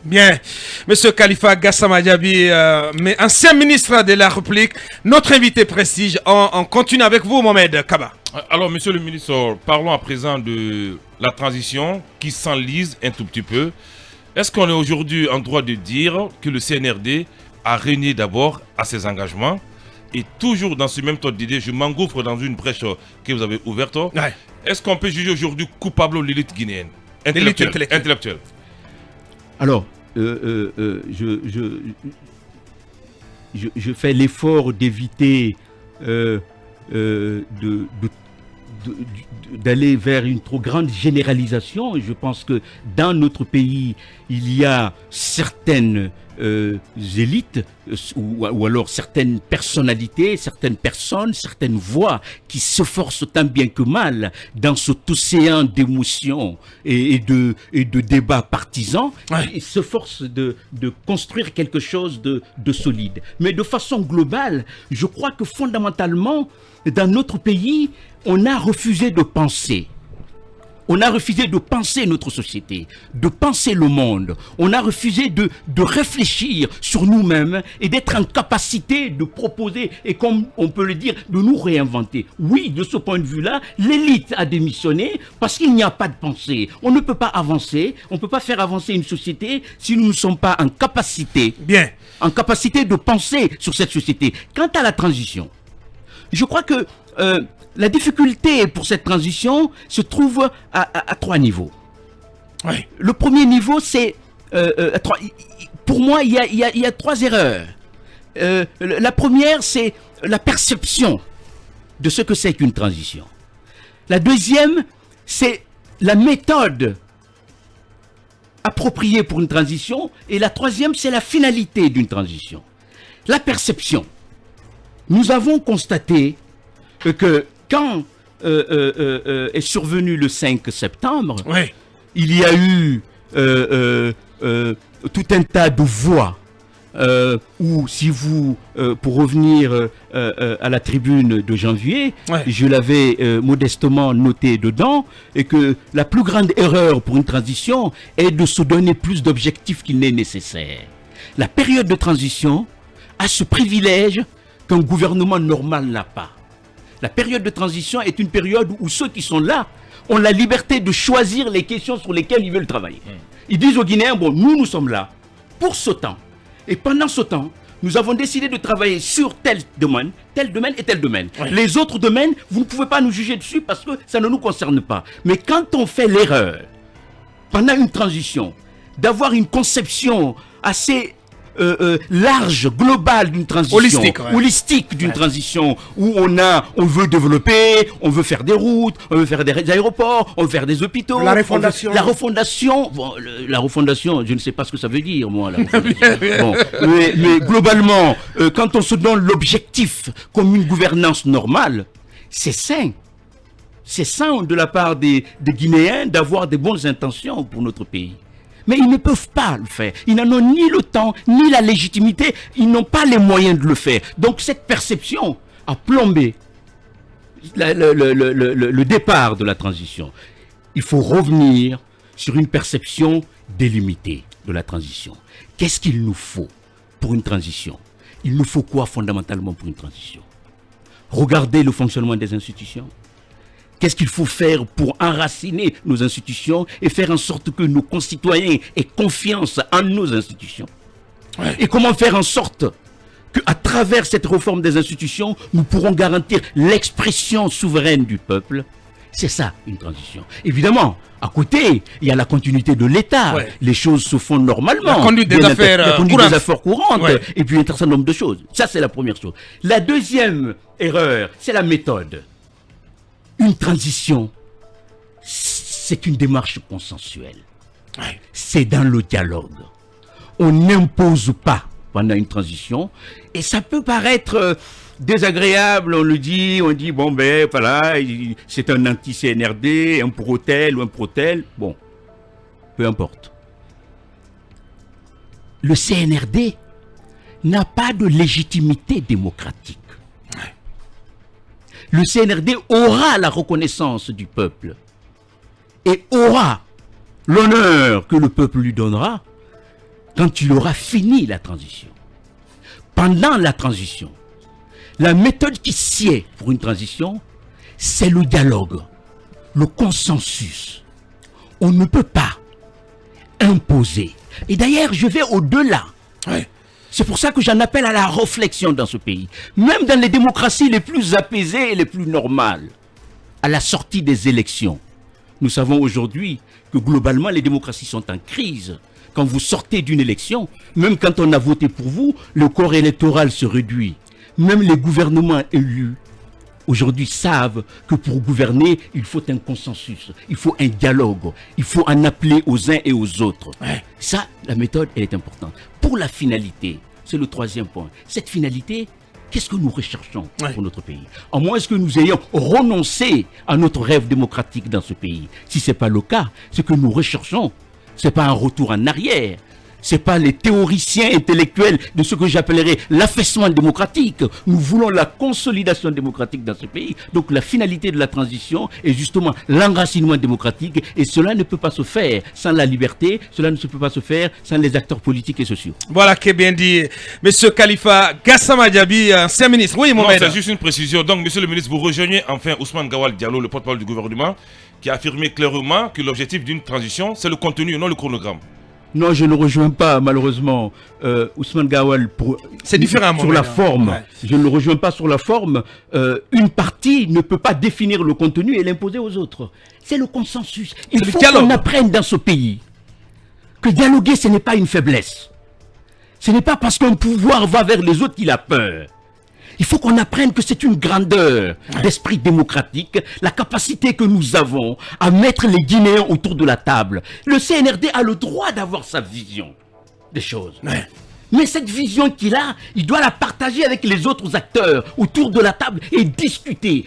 Bien. Monsieur Khalifa Gassama Diaby, ancien ministre de la République, notre invité prestige. On continue avec vous, Mohamed Kaba. Alors, monsieur le ministre, parlons à présent de la transition qui s'enlise un tout petit peu. Est-ce qu'on est aujourd'hui en droit de dire que le CNRD a renié d'abord à ses engagements? Et toujours dans ce même temps d'idée, je m'engouffre dans une brèche que vous avez ouverte. Ouais. Est-ce qu'on peut juger aujourd'hui coupable l'élite guinéenne intellectuelle? Alors, je fais l'effort d'éviter d'aller vers une trop grande généralisation. Je pense que dans notre pays, il y a certaines élites ou alors certaines personnalités, certaines personnes, certaines voix qui s'efforcent tant bien que mal dans cet océan d'émotions et de débats partisans, et s'efforcent de construire quelque chose de solide. Mais de façon globale, je crois que fondamentalement, dans notre pays, on a refusé de penser. On a refusé de penser notre société, de penser le monde. On a refusé de réfléchir sur nous-mêmes et d'être en capacité de proposer et, comme on peut le dire, de nous réinventer. Oui, de ce point de vue-là, l'élite a démissionné parce qu'il n'y a pas de pensée. On ne peut pas avancer, on ne peut pas faire avancer une société si nous ne sommes pas en capacité, en capacité de penser sur cette société. Quant à la transition, je crois que la difficulté pour cette transition se trouve à trois niveaux. Oui. Le premier niveau, c'est... pour moi, il y a trois erreurs. La première, c'est la perception de ce que c'est qu'une transition. La deuxième, c'est la méthode appropriée pour une transition. Et la troisième, c'est la finalité d'une transition. La perception. Nous avons constaté que quand est survenu le 5 septembre, il y a eu tout un tas de voix où, si vous, pour revenir à la tribune de janvier, je l'avais modestement noté dedans, et que la plus grande erreur pour une transition est de se donner plus d'objectifs qu'il n'est nécessaire. La période de transition a ce privilège qu'un gouvernement normal n'a pas. La période de transition est une période où ceux qui sont là ont la liberté de choisir les questions sur lesquelles ils veulent travailler. Ils disent aux Guinéens, bon, nous sommes là pour ce temps. Et pendant ce temps, nous avons décidé de travailler sur tel domaine et tel domaine. Les autres domaines, vous ne pouvez pas nous juger dessus parce que ça ne nous concerne pas. Mais quand on fait l'erreur, pendant une transition, d'avoir une conception assez large, globale d'une transition, holistique d'une transition, où on veut développer, on veut faire des routes, on veut faire des aéroports, on veut faire des hôpitaux. La refondation. La refondation, je ne sais pas ce que ça veut dire, moi. Mais globalement, quand on se donne l'objectif comme une gouvernance normale, c'est sain. C'est sain de la part des Guinéens d'avoir des bonnes intentions pour notre pays. Mais ils ne peuvent pas le faire. Ils n'en ont ni le temps, ni la légitimité. Ils n'ont pas les moyens de le faire. Donc cette perception a plombé le départ de la transition. Il faut revenir sur une perception délimitée de la transition. Qu'est-ce qu'il nous faut pour une transition? Il nous faut quoi fondamentalement pour une transition? Regardez le fonctionnement des institutions. Qu'est-ce qu'il faut faire pour enraciner nos institutions et faire en sorte que nos concitoyens aient confiance en nos institutions? Et comment faire en sorte qu'à travers cette réforme des institutions, nous pourrons garantir l'expression souveraine du peuple? C'est ça, une transition. Évidemment, à côté, il y a la continuité de l'État. Les choses se font normalement. La conduite des affaires courantes. Et puis un certain nombre de choses. Ça, c'est la première chose. La deuxième erreur, c'est la méthode. Une transition, c'est une démarche consensuelle. C'est dans le dialogue. On n'impose pas pendant une transition. Et ça peut paraître désagréable, on dit, bon ben voilà, c'est un anti-CNRD, un pro-tel ou un pro-tel. Bon, peu importe. Le CNRD n'a pas de légitimité démocratique. Le CNRD aura la reconnaissance du peuple et aura l'honneur que le peuple lui donnera quand il aura fini la transition. Pendant la transition, la méthode qui sied pour une transition, c'est le dialogue, le consensus. On ne peut pas imposer. Et d'ailleurs, je vais au-delà. Ouais. C'est pour ça que j'en appelle à la réflexion dans ce pays. Même dans les démocraties les plus apaisées et les plus normales, à la sortie des élections. Nous savons aujourd'hui que globalement, les démocraties sont en crise. Quand vous sortez d'une élection, même quand on a voté pour vous, le corps électoral se réduit. Même les gouvernements élus, aujourd'hui, savent que pour gouverner, il faut un consensus, il faut un dialogue, il faut en appeler aux uns et aux autres. Ouais. Ça, la méthode, elle est importante. Pour la finalité, c'est le troisième point. Cette finalité, qu'est-ce que nous recherchons pour notre pays? En moins que nous ayons renoncé à notre rêve démocratique dans ce pays. Si ce n'est pas le cas, ce que nous recherchons, ce n'est pas un retour en arrière. Ce n'est pas les théoriciens intellectuels de ce que j'appellerais l'affaissement démocratique. Nous voulons la consolidation démocratique dans ce pays. Donc la finalité de la transition est justement l'enracinement démocratique. Et cela ne peut pas se faire sans la liberté. Cela ne peut pas se faire sans les acteurs politiques et sociaux. Voilà qui est bien dit. Monsieur Khalifa Gassama Diaby, ancien ministre. Oui, Mohamed. C'est juste une précision. Donc, monsieur le ministre, vous rejoignez enfin Ousmane Gawal Diallo, le porte-parole du gouvernement, qui a affirmé clairement que l'objectif d'une transition, c'est le contenu et non le chronogramme. Non, je ne rejoins pas malheureusement Ousmane Gawal c'est différent, sur la forme. Ouais. Je ne le rejoins pas sur la forme. Une partie ne peut pas définir le contenu et l'imposer aux autres. C'est le consensus. Il faut qu'on apprenne dans ce pays que dialoguer, ce n'est pas une faiblesse. Ce n'est pas parce qu'un pouvoir va vers les autres qu'il a peur. Il faut qu'on apprenne que c'est une grandeur d'esprit démocratique, la capacité que nous avons à mettre les Guinéens autour de la table. Le CNRD a le droit d'avoir sa vision des choses. Mais cette vision qu'il a, il doit la partager avec les autres acteurs autour de la table et discuter.